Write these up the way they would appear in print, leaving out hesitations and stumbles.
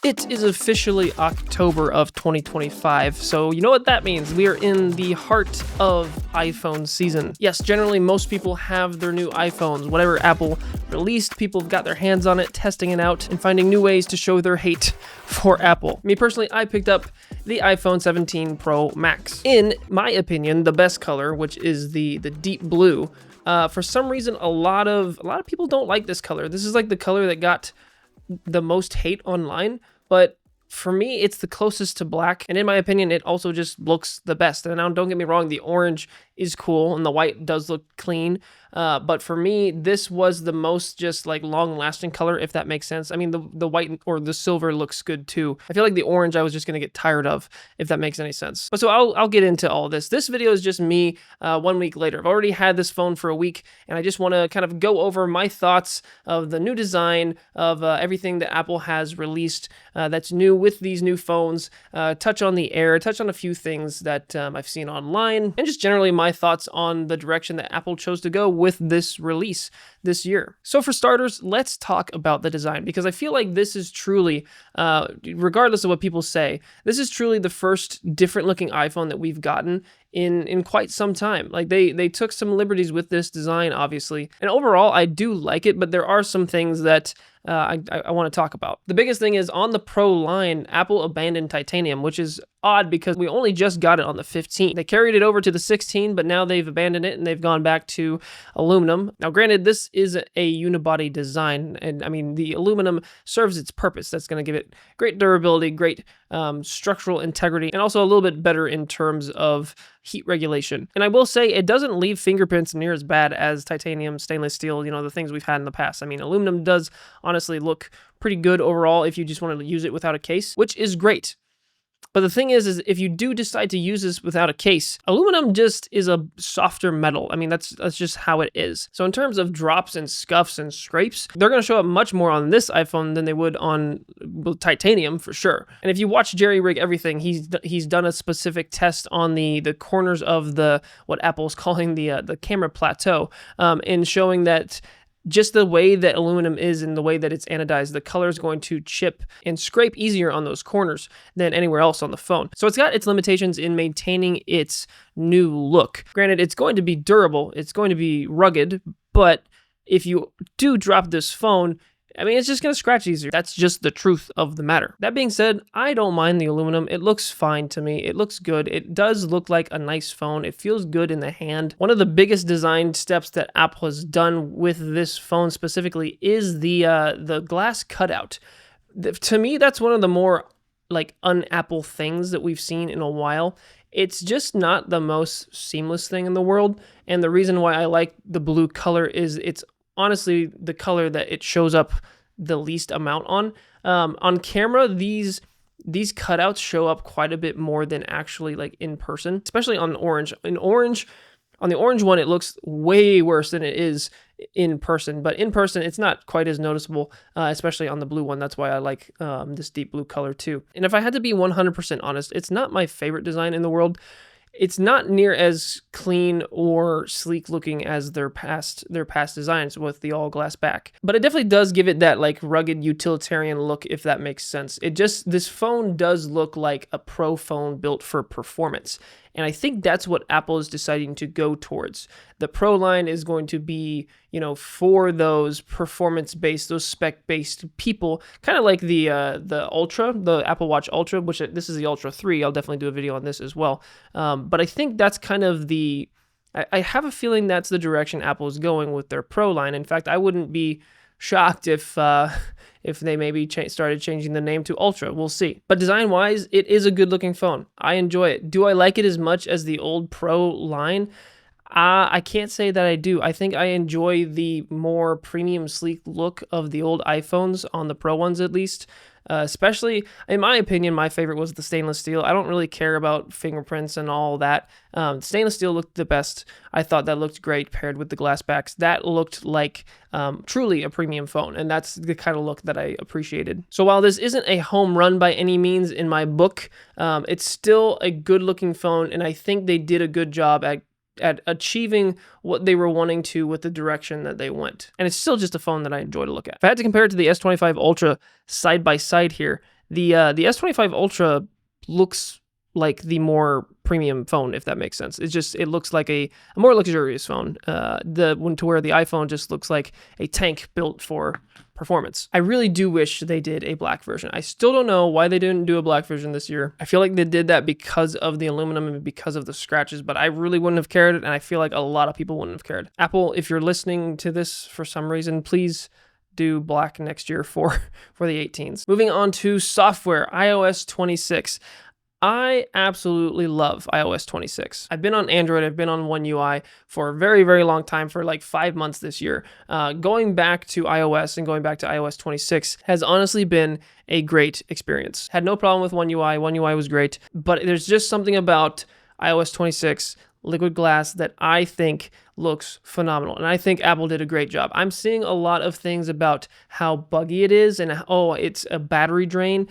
It is officially October of 2025, so you know what that means. We are in the heart of iPhone season. Yes, generally most people have their new iPhones. Whatever Apple released, people have got their hands on it, testing it out, and finding new ways to show their hate for Apple. Me personally, I picked up the iPhone 17 Pro Max. In my opinion, the best color, which is the deep blue. For some reason, a lot of people don't like this color. This is like the color that got the most hate online, but for me, it's the closest to black, and in my opinion, it also just looks the best. And now, don't get me wrong, the orange is cool, and the white does look clean, but for me, this was the most just like long-lasting color, if that makes sense. I mean, the white or the silver looks good too. I feel like the orange I was just gonna get tired of, if that makes any sense. But so I'll get into all this. This video is just me 1 week later. I've already had this phone for a week, and I just want to kind of go over my thoughts of the new design of everything that Apple has released that's new with these new phones, touch on the Air, touch on a few things that I've seen online, and just generally my thoughts on the direction that Apple chose to go with this release this year. So for starters, let's talk about the design, because I feel like this is truly, regardless of what people say, this is truly the first different looking iPhone that we've gotten in quite some time. Like they took some liberties with this design, obviously, and overall I do like it, but there are some things that I want to talk about. The biggest thing is on the Pro line, Apple abandoned titanium, which is odd because we only just got it on the 15. They carried it over to the 16, but now they've abandoned it and they've gone back to aluminum. Now, granted, this is a unibody design, and I mean, the aluminum serves its purpose. That's going to give it great durability, great structural integrity, and also a little bit better in terms of heat regulation. And I will say it doesn't leave fingerprints near as bad as titanium, stainless steel, you know, the things we've had in the past. I mean, aluminum does honestly look pretty good overall if you just wanted to use it without a case, which is great. But the thing is if you do decide to use this without a case, aluminum just is a softer metal. I mean, that's just how it is. So in terms of drops and scuffs and scrapes, they're going to show up much more on this iPhone than they would on titanium for sure. And if you watch Jerry Rig Everything, he's done a specific test on the corners of what Apple's calling the camera plateau, in showing that just the way that aluminum is and the way that it's anodized, the color is going to chip and scrape easier on those corners than anywhere else on the phone. So it's got its limitations in maintaining its new look. Granted, it's going to be durable, it's going to be rugged, but if you do drop this phone, I mean, it's just going to scratch easier. That's just the truth of the matter. That being said, I don't mind the aluminum. It looks fine to me. It looks good. It does look like a nice phone. It feels good in the hand. One of the biggest design steps that Apple has done with this phone specifically is the glass cutout. To me, that's one of the more like un-Apple things that we've seen in a while. It's just not the most seamless thing in the world. And the reason why I like the blue color is it's honestly the color that it shows up the least amount on. On camera, these cutouts show up quite a bit more than actually like in person, especially on orange. On the orange one, it looks way worse than it is in person, but in person, it's not quite as noticeable, especially on the blue one. That's why I like this deep blue color too. And if I had to be 100% honest, it's not my favorite design in the world. It's not near as clean or sleek looking as their past designs with the all glass back. But it definitely does give it that like rugged utilitarian look, if that makes sense. This phone does look like a pro phone built for performance. And I think that's what Apple is deciding to go towards. The Pro line is going to be, you know, for those performance-based, those spec-based people, kind of like the Ultra, the Apple Watch Ultra, which this is the Ultra 3. I'll definitely do a video on this as well. But I think that's kind of I have a feeling that's the direction Apple is going with their Pro line. In fact, I wouldn't be shocked if they maybe started changing the name to Ultra. We'll see. But design-wise, it is a good-looking phone. I enjoy it. Do I like it as much as the old Pro line? I can't say that I do. I think I enjoy the more premium, sleek look of the old iPhones on the Pro ones, at least. Especially, in my opinion, my favorite was the stainless steel. I don't really care about fingerprints and all that. Stainless steel looked the best. I thought that looked great paired with the glass backs. That looked like truly a premium phone, and that's the kind of look that I appreciated. So while this isn't a home run by any means in my book, it's still a good-looking phone, and I think they did a good job at achieving what they were wanting to with the direction that they went. And it's still just a phone that I enjoy to look at. If I had to compare it to the S25 Ultra side by side here, The S25 Ultra looks like the more premium phone, if that makes sense. It looks like a more luxurious phone. To where the iPhone just looks like a tank built for performance. I really do wish they did a black version. I still don't know why they didn't do a black version this year. I feel like they did that because of the aluminum and because of the scratches, but I really wouldn't have cared, and I feel like a lot of people wouldn't have cared. Apple, if you're listening to this for some reason, please do black next year for the 18s. Moving on to software, iOS 26. I absolutely love iOS 26. I've been on Android, I've been on One UI for a very, very long time, for like 5 months this year. Going back to iOS and going back to iOS 26 has honestly been a great experience. Had no problem with One UI. One UI was great, but there's just something about iOS 26 Liquid Glass that I think looks phenomenal. And I think Apple did a great job. I'm seeing a lot of things about how buggy it is and, it's a battery drain.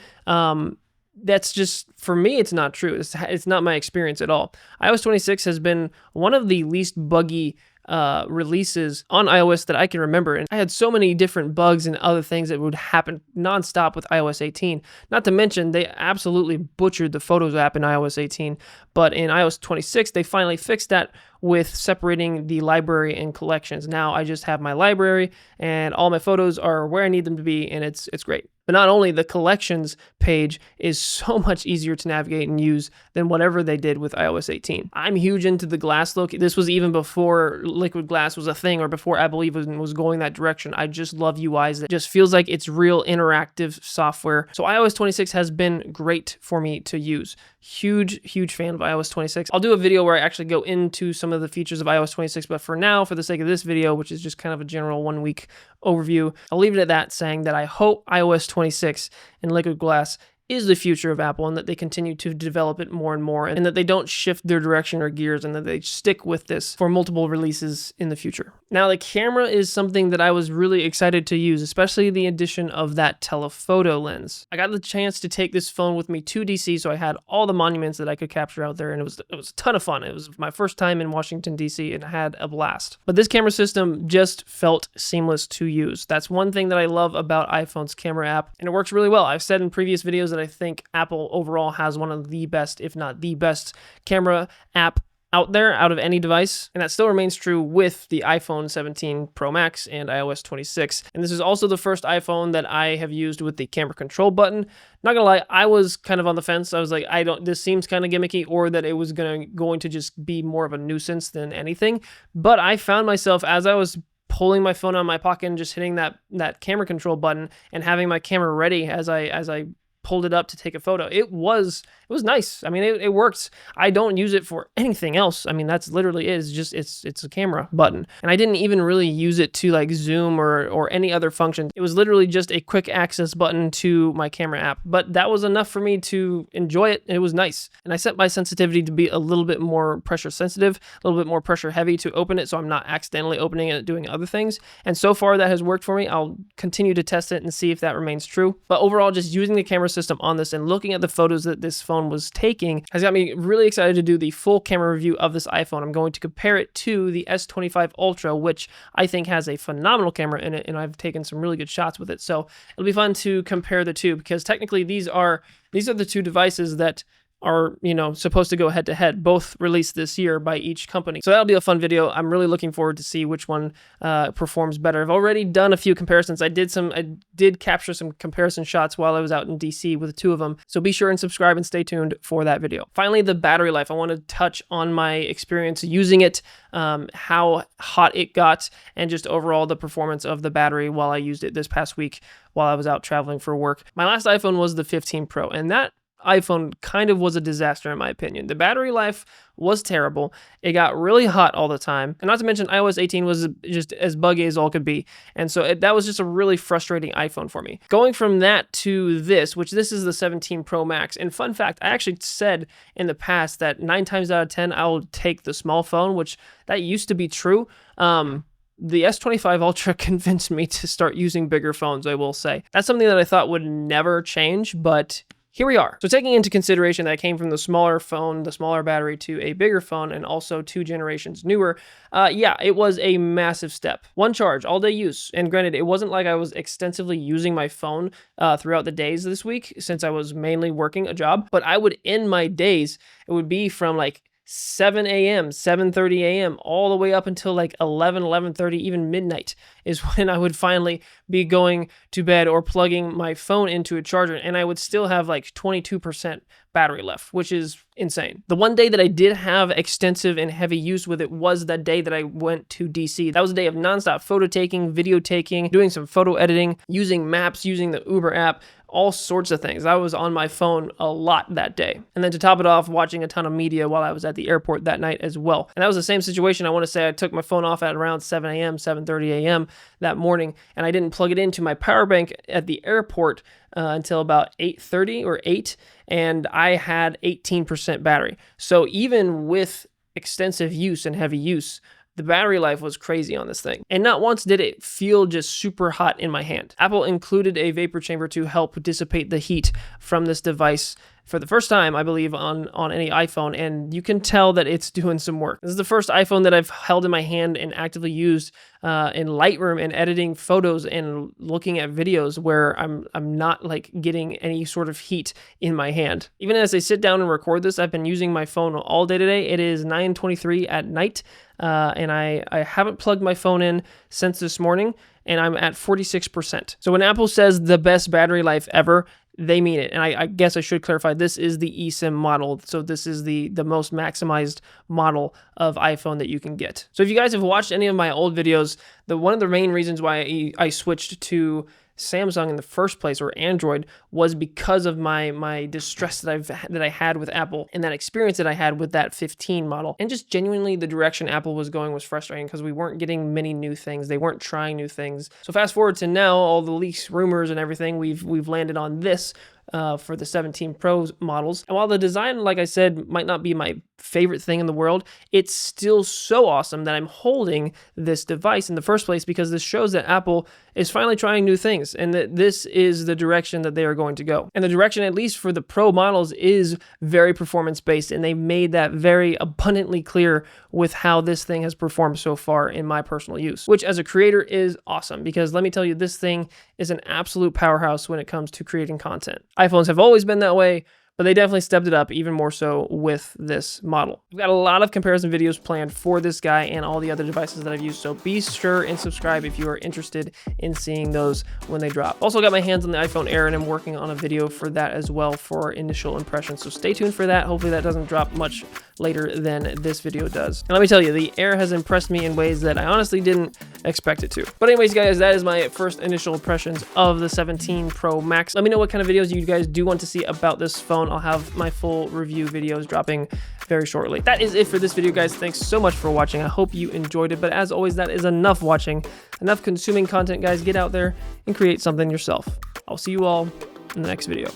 That's just, for me, it's not true. It's not my experience at all. iOS 26 has been one of the least buggy releases on iOS that I can remember. And I had so many different bugs and other things that would happen nonstop with iOS 18. Not to mention, they absolutely butchered the Photos app in iOS 18. But in iOS 26, they finally fixed that with separating the library and collections. Now I just have my library and all my photos are where I need them to be, and it's great. But not only, the collections page is so much easier to navigate and use than whatever they did with iOS 18. I'm huge into the glass look. This was even before Liquid Glass was a thing, or before Apple even was going that direction. I just love UIs that just feels like it's real interactive software. So iOS 26 has been great for me to use. Huge fan of iOS 26. I'll do a video where I actually go into some of the features of iOS 26, but for now, for the sake of this video, which is just kind of a general 1 week overview, I'll leave it at that, saying that I hope iOS 26 and Liquid Glass is the future of Apple, and that they continue to develop it more and more, and that they don't shift their direction or gears, and that they stick with this for multiple releases in the future. Now, the camera is something that I was really excited to use, especially the addition of that telephoto lens. I got the chance to take this phone with me to DC, so I had all the monuments that I could capture out there, and it was a ton of fun. It was my first time in Washington, DC, and I had a blast. But this camera system just felt seamless to use. That's one thing that I love about iPhone's camera app, and it works really well. I've said in previous videos that I think Apple overall has one of the best, if not the best, camera app out there, out of any device, and that still remains true with the iPhone 17 Pro Max and iOS 26. And this is also the first iPhone that I have used with the camera control button. Not gonna lie, I was kind of on the fence. I was like, this seems kind of gimmicky, or that it was going to just be more of a nuisance than anything. But I found myself, as I was pulling my phone out of my pocket and just hitting that camera control button and having my camera ready as I pulled it up to take a photo. It was nice. I mean, it worked. I don't use it for anything else. I mean, that's literally it. It's a camera button. And I didn't even really use it to like zoom or any other function. It was literally just a quick access button to my camera app. But that was enough for me to enjoy it. It was nice. And I set my sensitivity to be a little bit more pressure sensitive, a little bit more pressure heavy to open it, so I'm not accidentally opening it and doing other things. And so far that has worked for me. I'll continue to test it and see if that remains true. But overall, just using the camera system on this and looking at the photos that this phone was taking has got me really excited to do the full camera review of this iPhone. I'm going to compare it to the S25 Ultra, which I think has a phenomenal camera in it, and I've taken some really good shots with it. So it'll be fun to compare the two, because technically these are the two devices that are, supposed to go head to head, both released this year by each company. So that'll be a fun video. I'm really looking forward to see which one performs better. I've already done a few comparisons. I did capture some comparison shots while I was out in DC with two of them. So be sure and subscribe and stay tuned for that video. Finally, the battery life. I want to touch on my experience using it, how hot it got, and just overall the performance of the battery while I used it this past week while I was out traveling for work. My last iPhone was the 15 Pro, and that iPhone kind of was a disaster in my opinion. The battery life was terrible. It got really hot all the time. And not to mention, iOS 18 was just as buggy as all could be. And so that was just a really frustrating iPhone for me. Going from that to this, which this is the 17 Pro Max. And fun fact, I actually said in the past that 9 times out of 10, I'll take the small phone, which that used to be true. The S25 Ultra convinced me to start using bigger phones, I will say. That's something that I thought would never change, but here we are. So taking into consideration that I came from the smaller phone, the smaller battery, to a bigger phone, and also 2 generations newer, yeah, it was a massive step. One charge, all day use. And granted, it wasn't like I was extensively using my phone throughout the days this week, since I was mainly working a job, but I would end my days, it would be from like 7 a.m., 7:30 a.m., all the way up until like 11:30, even midnight is when I would finally be going to bed or plugging my phone into a charger, and I would still have like 22% battery left, which is insane. The one day that I did have extensive and heavy use with it was that day that I went to DC. That was a day of nonstop photo taking, video taking, doing some photo editing, using maps, using the Uber app, all sorts of things. I was on my phone a lot that day. And then to top it off, watching a ton of media while I was at the airport that night as well. And that was the same situation. I want to say I took my phone off at around 7 a.m., 7:30 a.m. that morning, and I didn't plug it into my power bank at the airport until about 8:30 or 8, and I had 18% battery. So even with extensive use and heavy use, the battery life was crazy on this thing. And not once did it feel just super hot in my hand. Apple included a vapor chamber to help dissipate the heat from this device for the first time, I believe, on any iPhone, and you can tell that it's doing some work. This is the first iPhone that I've held in my hand and actively used in Lightroom and editing photos and looking at videos where I'm not like getting any sort of heat in my hand. Even as I sit down and record this, I've been using my phone all day today. It is 9:23 at night, and I haven't plugged my phone in since this morning, and I'm at 46%. So when Apple says the best battery life ever, they mean it. And I guess I should clarify, this is the eSIM model. So this is the most maximized model of iPhone that you can get. So if you guys have watched any of my old videos, one of the main reasons why I switched to Samsung in the first place, or Android, was because of my distress that I had with Apple, and that experience that I had with that 15 model, and just genuinely the direction Apple was going was frustrating because we weren't getting many new things. They weren't trying new things. So fast forward to now, all the leaks, rumors, and everything, we've landed on this for the 17 Pro models. And while the design, like I said, might not be my favorite thing in the world, it's still so awesome that I'm holding this device in the first place, because this shows that Apple is finally trying new things and that this is the direction that they are going to go. And the direction, at least for the Pro models, is very performance-based, and they made that very abundantly clear with how this thing has performed so far in my personal use, which as a creator is awesome, because let me tell you, this thing is an absolute powerhouse when it comes to creating content. iPhones have always been that way, but they definitely stepped it up even more so with this model. We've got a lot of comparison videos planned for this guy and all the other devices that I've used, so be sure and subscribe if you are interested in seeing those when they drop. Also got my hands on the iPhone Air, and I'm working on a video for that as well for initial impressions, so stay tuned for that. Hopefully that doesn't drop much later than this video does. And let me tell you, the Air has impressed me in ways that I honestly didn't expect it to. But anyways, guys, that is my first initial impressions of the 17 Pro Max. Let me know what kind of videos you guys do want to see about this phone. I'll have my full review videos dropping very shortly. That is it for this video, guys. Thanks so much for watching. I hope you enjoyed it. But as always, that is enough watching, enough consuming content, guys. Get out there and create something yourself. I'll see you all in the next video.